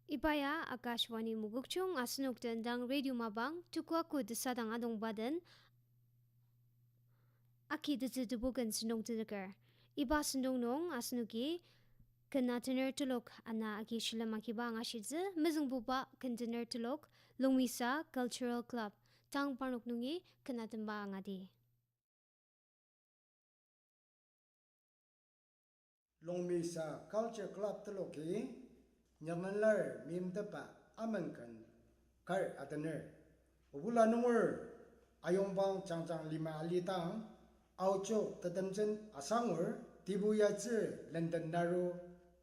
Ipaya Akashwani Mugukchung Asnuk Tendang Radio Mabang Tukwa Kud Sadang Adong Baden Aki Dubugan Snong Tidakar Iba Sndong Nong Asnuki Kanatener Tulok Ana Aki Shilamaki Bang Ashidze Mizung Buba Container Tulok Lungmisa Cultural Club Tang Parnuk Nungi Kanatamba Angadi Longmisa Culture Club Tuloki Nyamanlar Mimtapa Amankan Kar Ataner Ubula Nungur Ayongbang Changchang Lima Alitang Aucho Tatanchen Asangur Tibuya Tse London Naro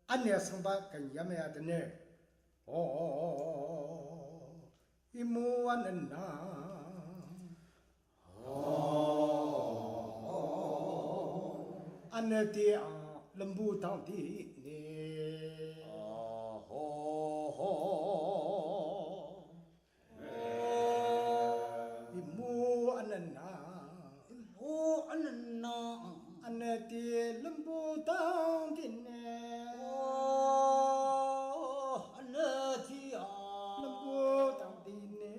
Anya Samba Kan Yame Ataner Imu Anana Anati Lembu Tangti Ne Imu anana Anati Lembu Tangti Ne Anati Lembu Tangti Ne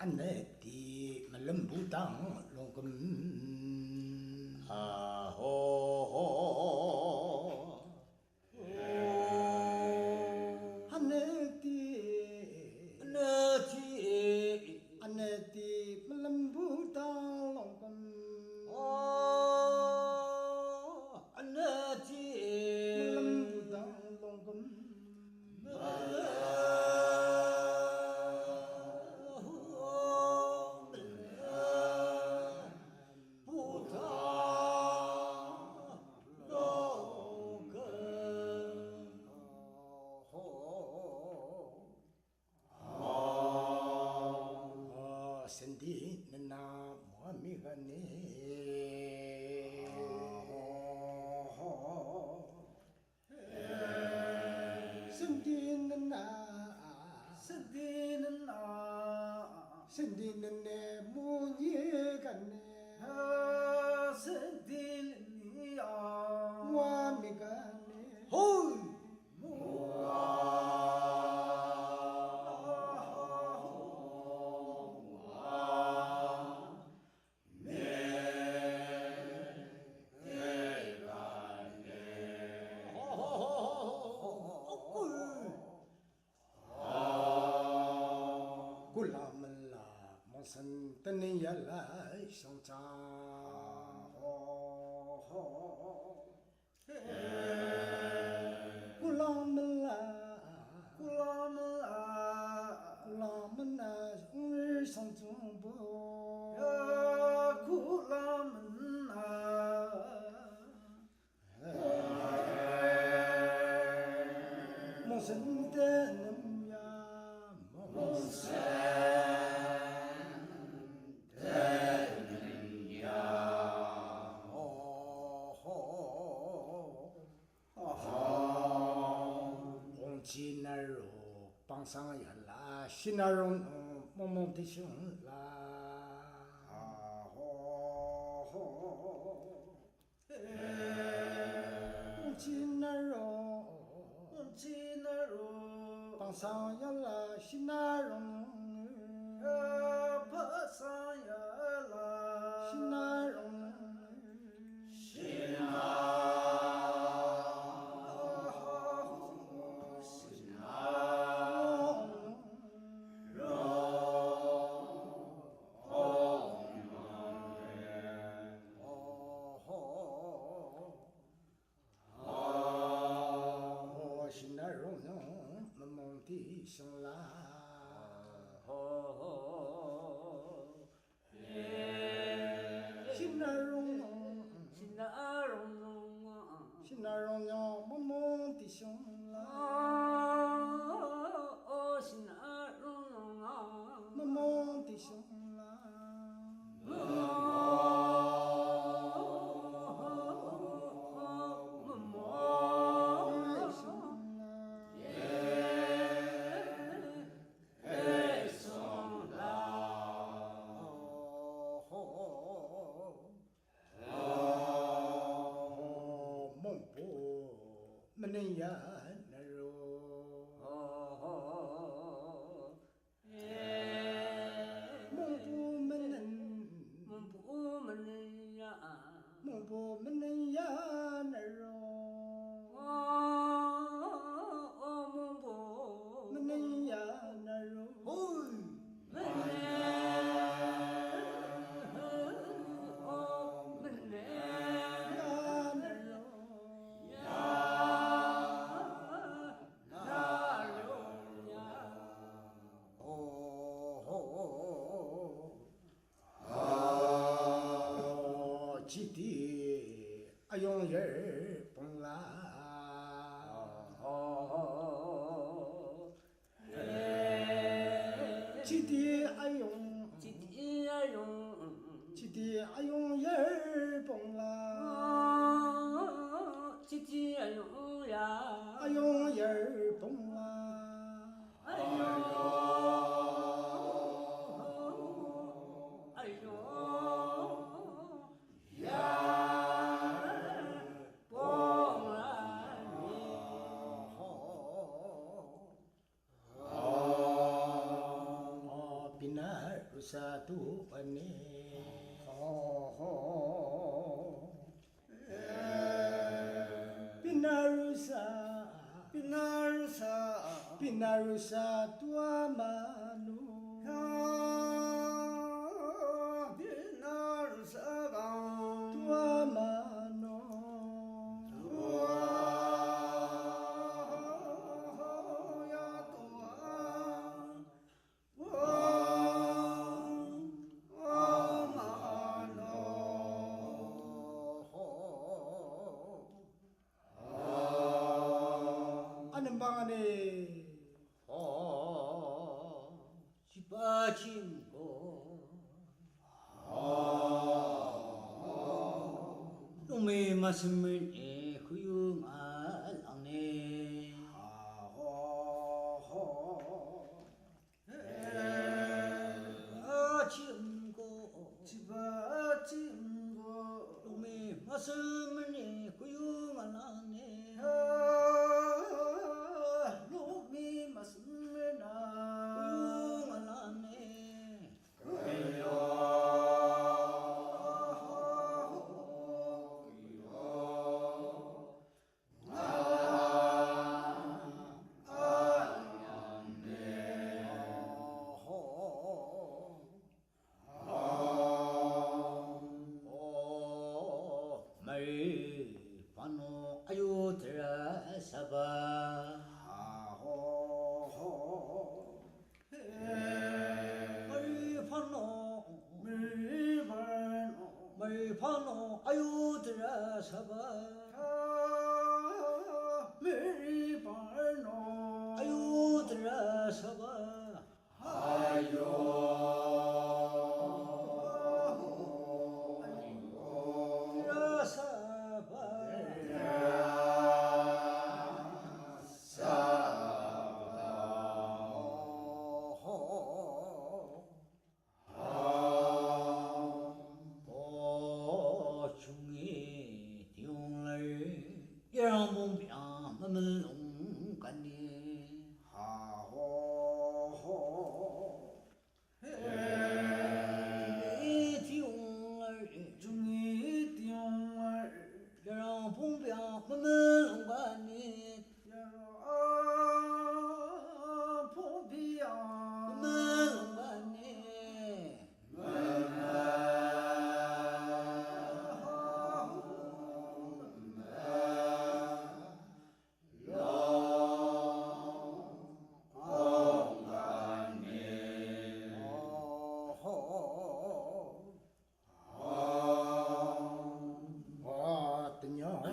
Aneti melembutang longkem Aneti melembutang longkem Aneti melembutang longkem Sendi nena muamigane Sendi nene munyegane Sendi niya muamigane Hoi Gulamala Monsan Taniyala Shangcha Gulamala Shangchumbo Gulamala Monsan Taniyala Oncinaro Pangsang Yala Shinarong Momontishun La Oncinaro Pangsang Yala Shinarong Pangsang Yala Shinarong Sinarong mamong tisong la mamong tisong la mneya naro mumpu mnen mumpu mneya naro mneya naro ayong yer pongla chiti ayong yer pongla ayong yer pongla satu ane pinarusa tua manu pinarusa tua manu 말씀을 후용하라네 지바침고 놈의 말씀을 후용하라네 놈의 말씀을 후용하라네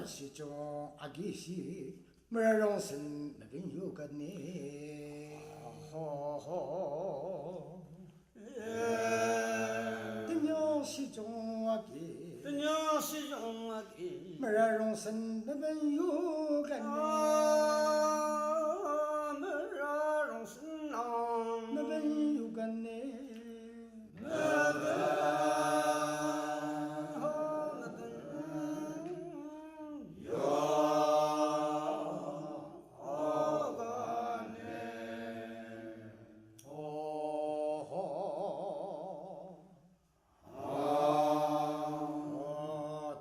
시종 아기시 머롱슨 나빈 요가네 등용 시종 아기 머롱슨 나빈 요가네 나빈 요가네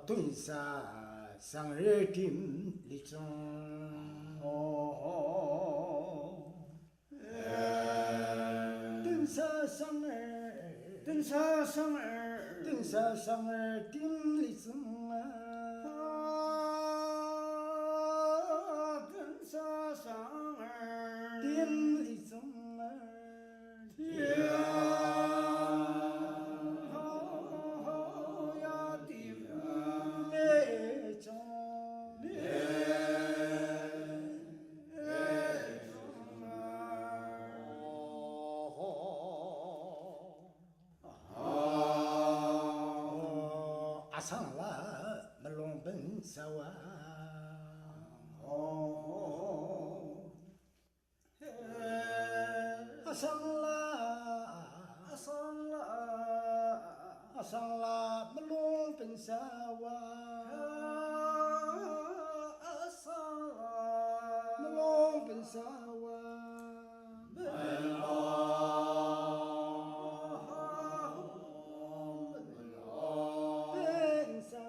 顿沙上日顶里中，顿沙上儿，登沙上儿，顿沙上儿顶里中啊，登沙上儿，顶里中啊，好呀顶里中。阿桑拉没龙本沙哇，阿桑拉，阿桑拉，阿桑拉没龙本沙哇，阿桑拉，没龙本沙哇，本沙哇。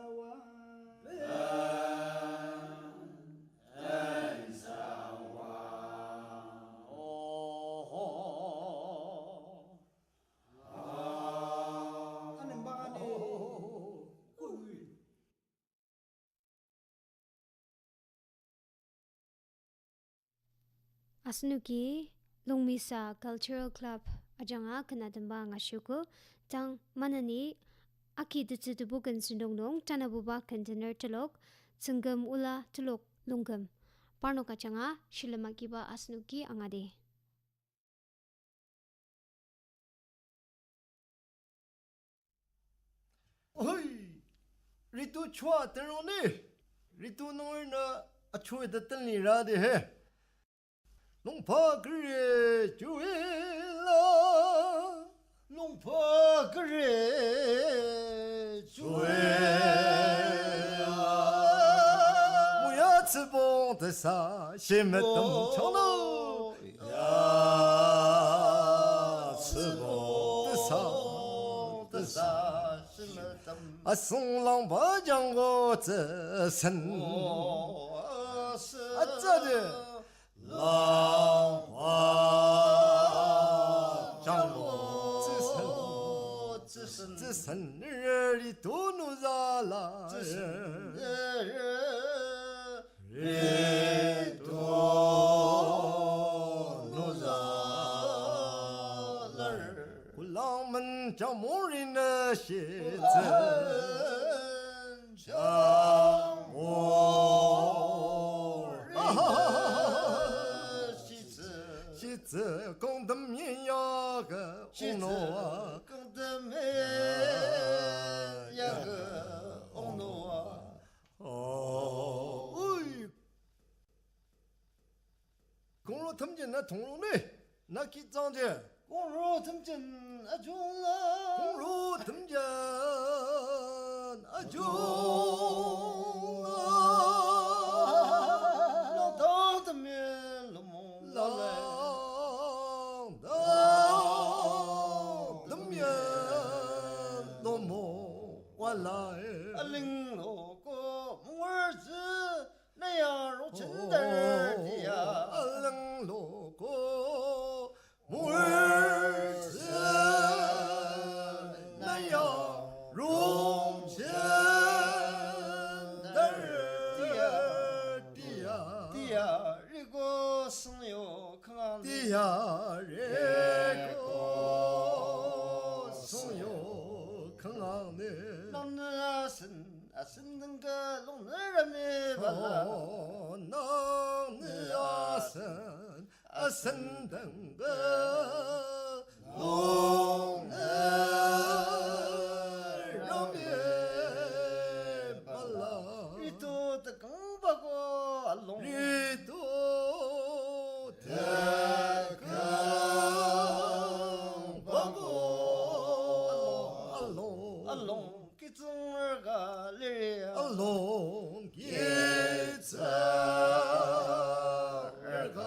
Asnuki Longmisa Cultural Club ajanga kanadamba ngashuko tang manani aki ditsubukan sindongnong tanabuba container telok tsungam ula telok lungam parno kachanga shilamakiba asnuki angade Oi, ritu chua terone, ritu noir na achoi da tanli ra de he. Long pa gre juela, long pa gre juela. Muya tsibon de sa, shime dum chono. Ya tsibon de sa. 啊，松浪把将我这身，啊这的浪把将我这身儿的多努咋啦？人多努咋啦？古浪们叫某人的鞋子。西子公的绵呀个红诺啊，公的绵呀个红诺啊，哦，哎，公路他们那通路呢，那给张的，公路他们那中了，公路他们那中了，老道的面了么？老来。领路过木儿子那样如真的的呀，领路过木儿子那样如真的呀，这个生有看的呀，这个生有看的。生能个龙儿没完了，能生能个龙儿没完了，里头的更不过龙，里头的更不过龙，给中儿个。龙给这儿个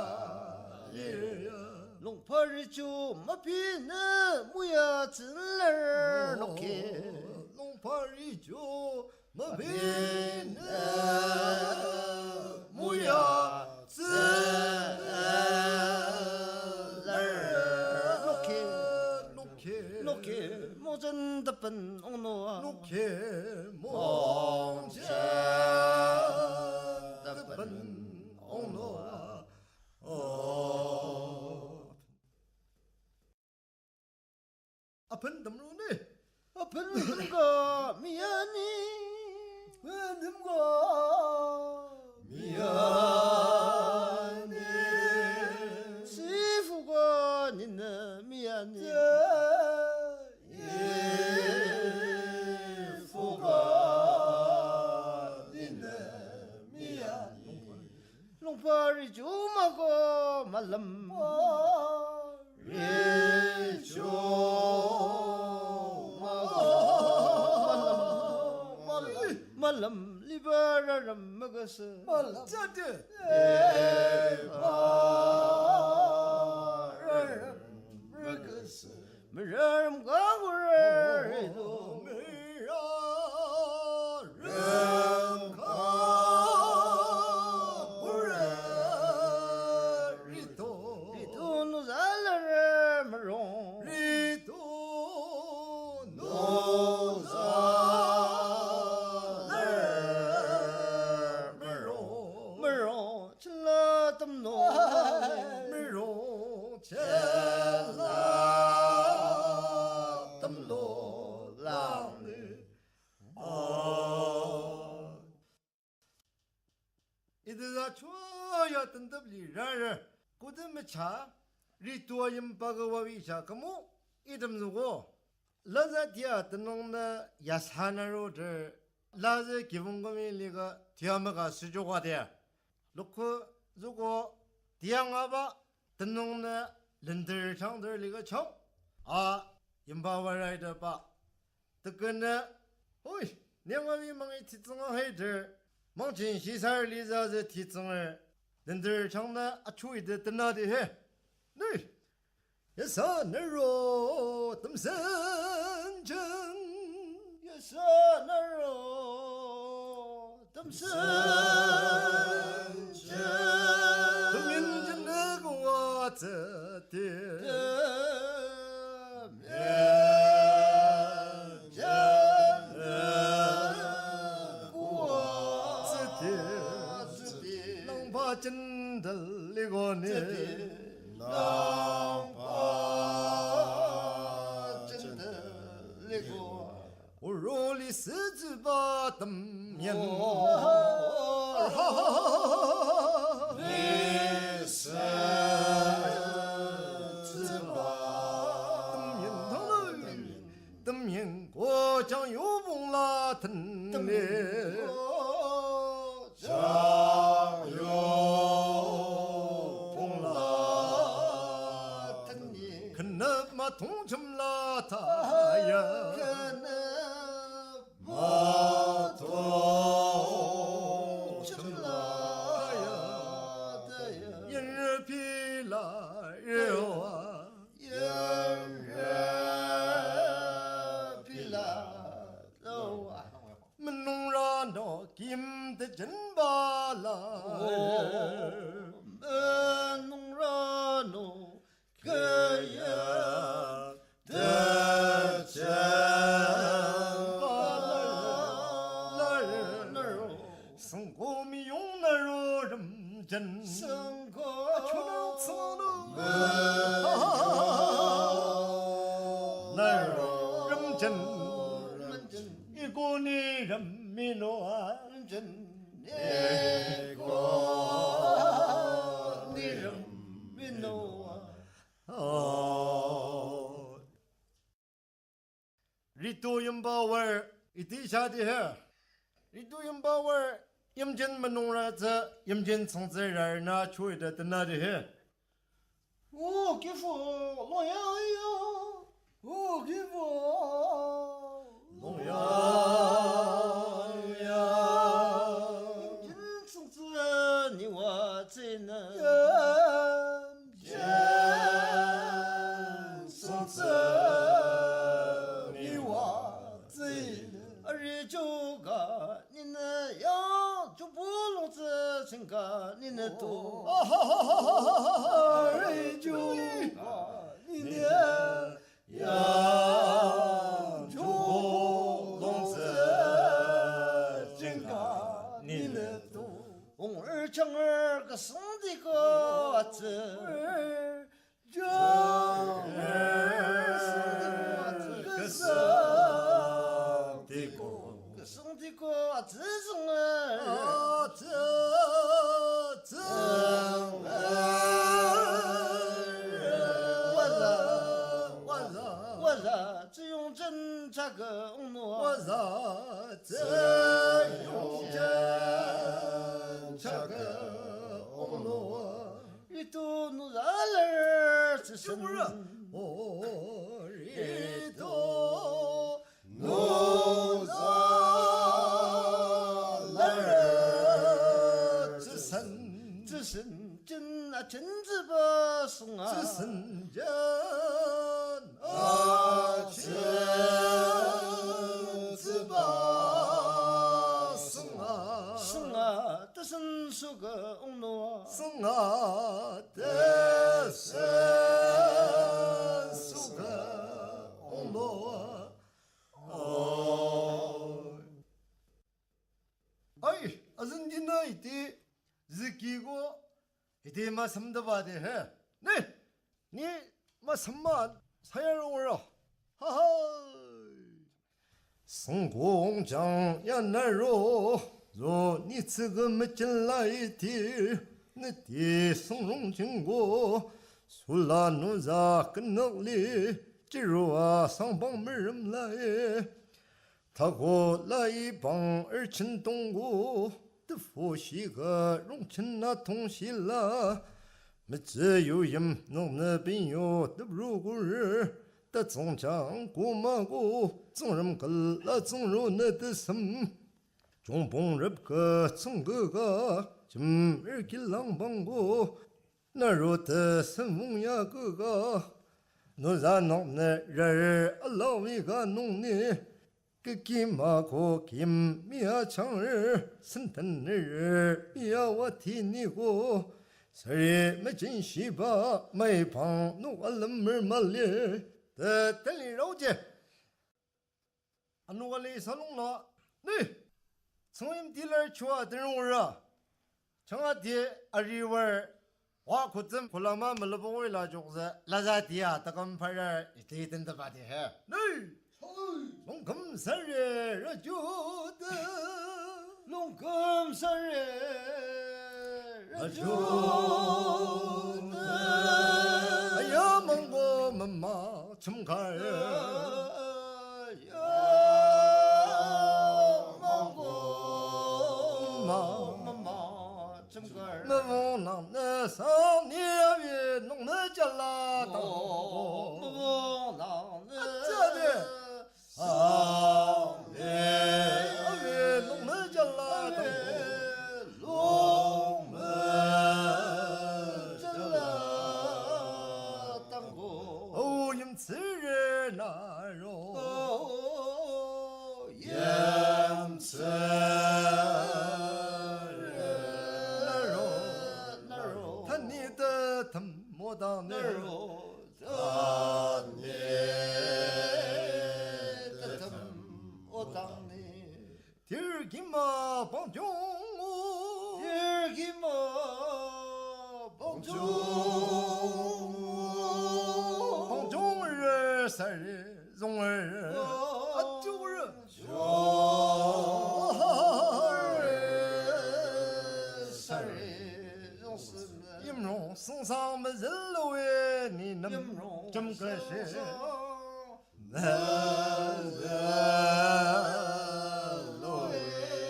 里呀，龙婆儿就没比那木呀真儿弄开，龙婆儿就么平木呀子儿녹해 모전 답은 옹노아 녹해 몽자 답은 옹노아 아픈 담로네 아픈 놈과 미안해 미안해 시부가 니네 미안해 예수가 니네 미안해 롱파리 주마고 말람 말람 리바라람 먹었어 짜드 미라람 가구래도 리도 잘라라 마롱 마롱 칠라 땀노 이들아 좋아야 뜬답리 라라 고든메차 리투어임 바가와위샤 그모 이름 누고 라자디아 뜨농나 야사나로드 라제 기본금일리가 디아마가 수조가 돼 놓고 누고 디앙아바 뜨농나 렌들 창들리가 청아 임바와라이더 바 뜨끈나 오이 내가위 망이 티승어 헤드 망친 시사를 리자즈 티승을 렌들 창나 아초이드 뜨나디 해 네 예산으로 뜸선전 예산으로 땀선전 뜸민전 내고 왔으티 낭바전 들리고네 오로리 스즈바 땀면 땀면 고장 요봉라 든네 그나마 동점라 타야 연필라 여와 문농라노 김대전발라 농라노 그야 대전발라 성고미 용나로 름전 성고 초등선우 나로 름전 일본이 름미노아 내고 니름 민노아 리토 연바월 이티샤디해 리토 연바월 염전 만농라자 염전 성자라나 초이다 드나디해 오 기포 로야요 오 기포 노야야 진성스니와 지는 儿就个你那样就不弄这情个你那多儿就个你的呀就弄这情个你的多红儿将儿个生的个子儿就个生的个个生的个子生儿这我说只用真这个我我说这用真这个我一都努热儿只是不是哦一头努热儿只身只是真啊真子不送啊只身人啊真子把生啊生啊得生说个我生啊的生苏个我哦哎人家那一点日记过一点嘛什么都不的嘿你嘛什么才让我啊哈哈성공장야나로若你这个没进来的，那的松茸经过，苏拉努扎跟能力，只若啊上帮没人来，他过来一帮二亲东过，的佛系个容亲那东西啦，没只有人弄那边有的如果日。的总长过马过，总人个拉总人那的什，中帮人个总个个，今儿给浪帮过，那若的什翁呀个个，那然弄那人儿老一个弄呢，个给马过给米啊强儿，生等儿米啊我听你过，所以没真西吧，没帮弄完了门嘛咧。等你了解，俺我来沙龙了，你从你地来去啊？等我啊，从俺地阿里玩，我可真可拉嘛没了不会拉就是拉在地啊，他们派人一天等着把的嘿，你龙កំ生日热酒的，龙កំ生日热酒的，哎呀，蒙古妈妈。좀 가요 너무나 내 산이에 농내 잘라 너무나 어쩌네 아예 농내 잘라 농내 잘라 땅고 오염스레 나로 나로 단니 들기마 봉종우 들기마 봉종을 살종을 아쪽을 임롱 승상만 zel로에 니는 좀 그시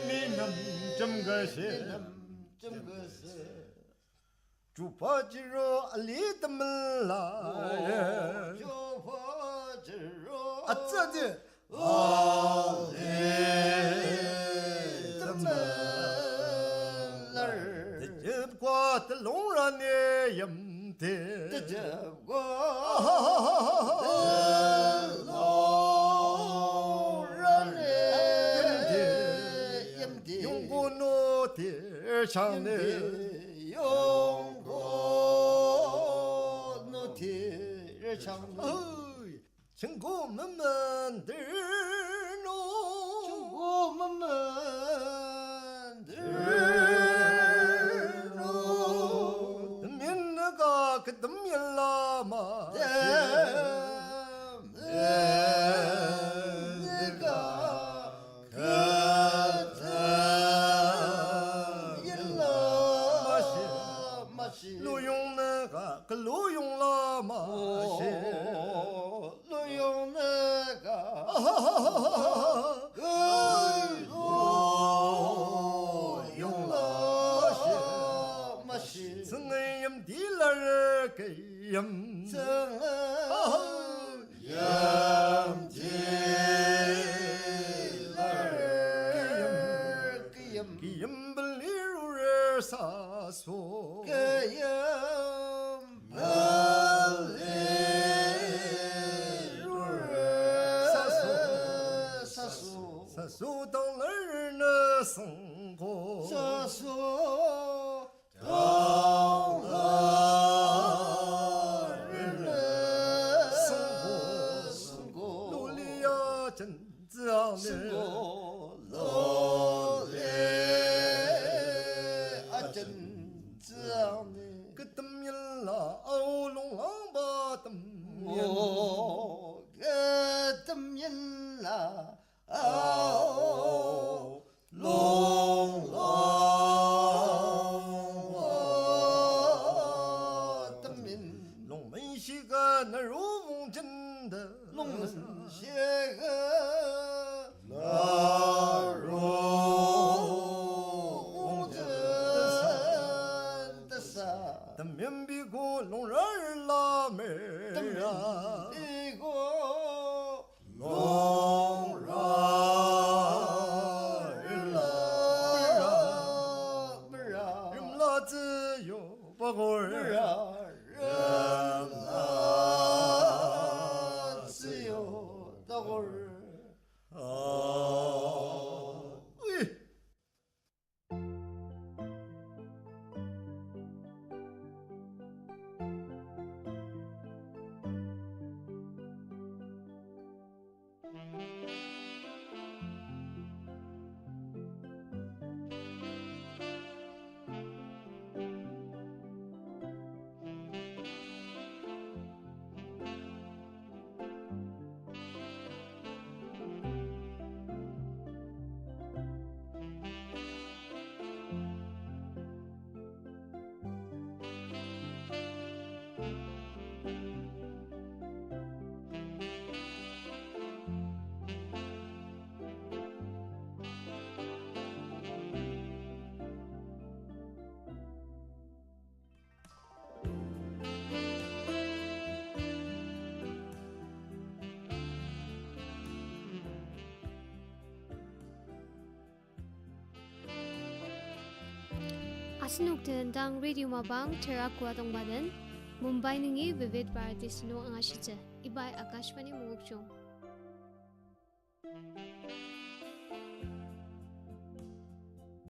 니는 좀 그시 주파지로 알리드물라 주파지로 아짜디 대접과 뜰롱란의 염대 대접과 뜰롱란의 창네 용고 노티를 창네 증고 만만들노 고만만들노 면나가 그 덤열라마 내가 마시 로용나가 그 로용라마 로용내가 마시 승의염 딜라를 그염 기염블리루를 사소 사소 달러를 성고 놀리야 전자네 그 땀일라 아울롱랑바 땀일 롱문시가 날 오봉전다 담면비고 롱랄라메라 름라즈요 바골 으이 Asinuk tendang radio mabang terakwa tongbaden Mumbai ningi Vivid Bharati sino ang asitse Ibay Akashvani Mugukchong